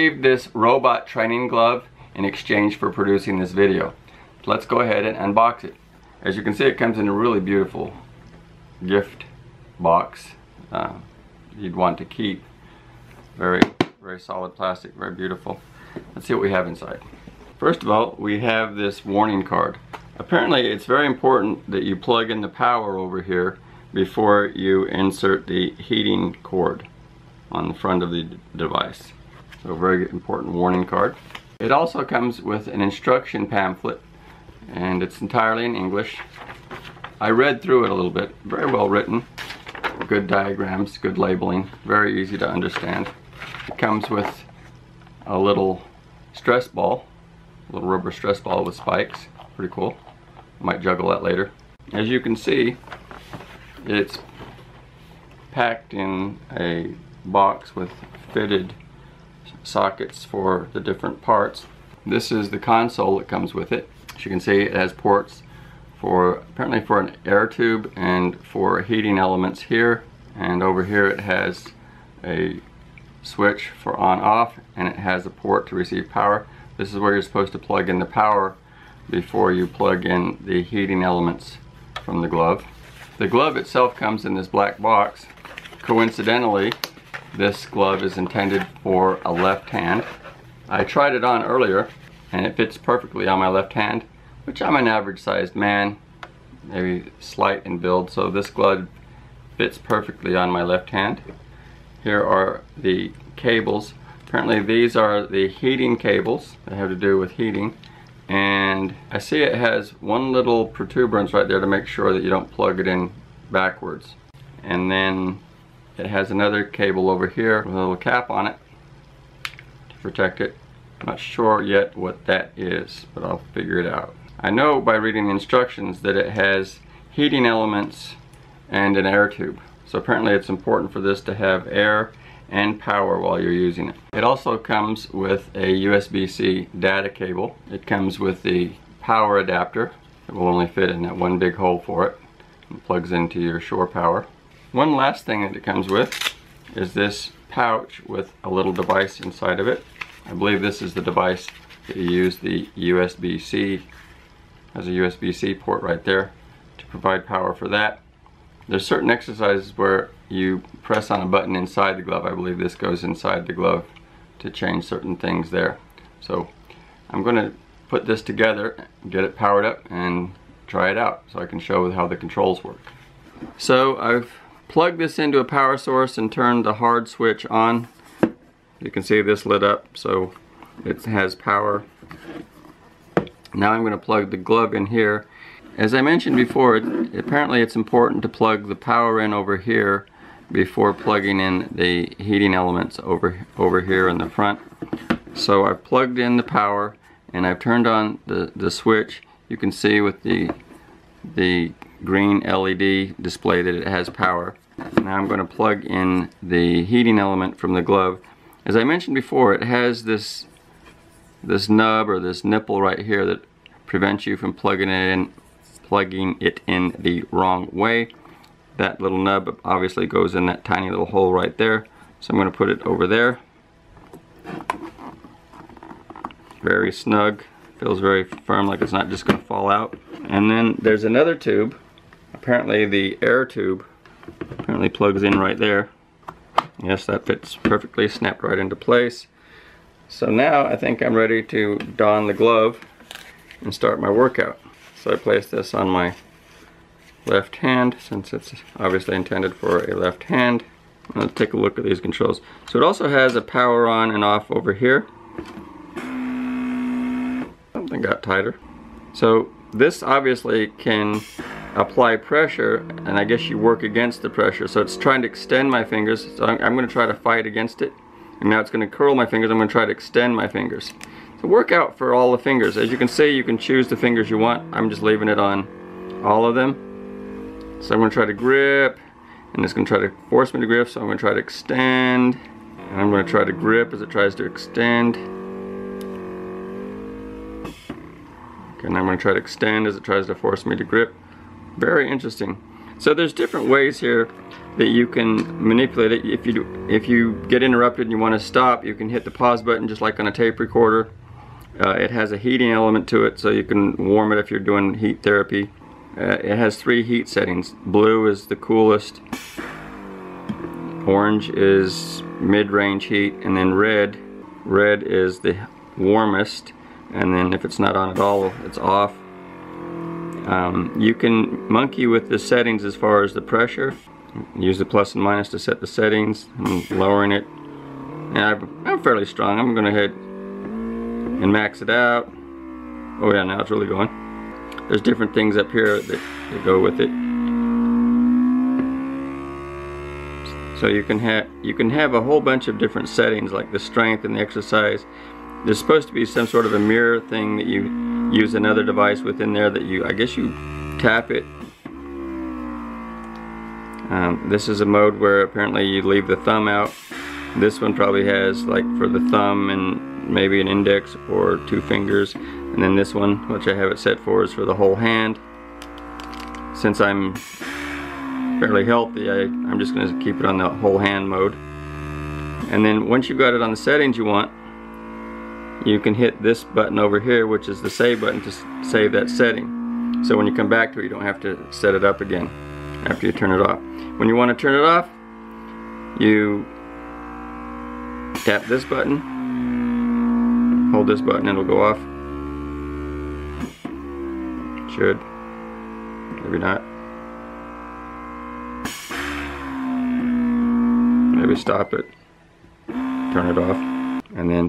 Received this robot training glove in exchange for producing this video. Let's go ahead and unbox it. As you can see, it comes in a really beautiful gift box you'd want to keep. Very solid plastic, very beautiful. Let's see what we have inside. First of all, we have this warning card. Apparently it's very important that you plug in the power over here before you insert the heating cord on the front of the device. So a very important warning card. It also comes with an instruction pamphlet, and it's entirely in English. I read through it a little bit. Very well written. Good diagrams, good labeling, very easy to understand. It comes with a little stress ball, a little rubber stress ball with spikes. Pretty cool. Might juggle that later. As you can see, it's packed in a box with fitted sockets for the different parts. This is the console that comes with it. As you can see, it has ports for apparently for an air tube and for heating elements here, and over here it has a switch for on-off, and it has a port to receive power. This is where you're supposed to plug in the power before you plug in the heating elements from the glove. The glove itself comes in this black box. Coincidentally, this glove is intended for a left hand. I tried it on earlier and it fits perfectly on my left hand, which I'm an average sized man, maybe slight in build, so this glove fits perfectly on my left hand. Here are the cables. Apparently these are the heating cables that have to do with heating, and I see it has one little protuberance right there to make sure that you don't plug it in backwards. And then it has another cable over here with a little cap on it to protect it. I'm not sure yet what that is, but I'll figure it out. I know by reading the instructions that it has heating elements and an air tube. So apparently it's important for this to have air and power while you're using it. It also comes with a USB-C data cable. It comes with the power adapter. It will only fit in that one big hole for it. It plugs into your shore power. One last thing that it comes with is this pouch with a little device inside of it. I believe this is the device that you use the USB-C. Has a USB-C port right there to provide power for that. There's certain exercises where you press on a button inside the glove. I believe this goes inside the glove to change certain things there. So I'm going to put this together, get it powered up, and try it out so I can show how the controls work. So I've plugged this into a power source and turned the hard switch on. You can see this lit up, so it has power. Now I'm going to plug the glove in here. As I mentioned before, apparently it's important to plug the power in over here before plugging in the heating elements over here in the front. So I've plugged in the power and I've turned on the switch. You can see with the green LED display that it has power. Now I'm going to plug in the heating element from the glove. As I mentioned before, it has this nub or this nipple right here that prevents you from plugging it in the wrong way. That little nub obviously goes in that tiny little hole right there. So I'm going to put it over there. Very snug. Feels very firm, like it's not just going to fall out. And then there's another tube. Apparently the air tube apparently plugs in right there. Yes, that fits perfectly, snapped right into place. So now I think I'm ready to don the glove and start my workout. So I place this on my left hand since it's obviously intended for a left hand. Let's take a look at these controls. So it also has a power on and off over here. Something got tighter. So this obviously can apply pressure, and I guess you work against the pressure. So it's trying to extend my fingers. So I'm going to try to fight against it. And now it's going to curl my fingers. I'm going to try to extend my fingers. So work out for all the fingers. As you can see, you can choose the fingers you want. I'm just leaving it on all of them. So I'm going to try to grip, and it's going to try to force me to grip, so I'm going to try to extend, and I'm going to try to grip as it tries to extend. Okay, and I'm going to try to extend as it tries to force me to grip. Very interesting. So there's different ways here that you can manipulate it. If you get interrupted and you want to stop, you can hit the pause button just like on a tape recorder. It has a heating element to it, so you can warm it if you're doing heat therapy. It has 3 heat settings. Blue is the coolest, orange is mid-range heat, and then red is the warmest, and then if it's not on at all, it's off. You can monkey with the settings as far as the pressure. Use the plus and minus to set the settings. I'm lowering it, and I'm fairly strong. I'm going to head and max it out. Oh yeah, now it's really going. There's different things up here that go with it. So you can have a whole bunch of different settings, like the strength and the exercise. There's supposed to be some sort of a mirror thing that you use another device within there that I guess you tap it. This is a mode where apparently you leave the thumb out. This one probably has like for the thumb and maybe an index or 2 fingers, and then this one, which I have it set for, is for the whole hand. Since I'm fairly healthy, I'm just going to keep it on the whole hand mode. And then once you've got it on the settings you want, you can hit this button over here, which is the save button, to save that setting. So when you come back to it, you don't have to set it up again after you turn it off. When you want to turn it off, you tap this button, hold this button, and it'll go off. Should. Maybe not. Maybe stop it, turn it off, and then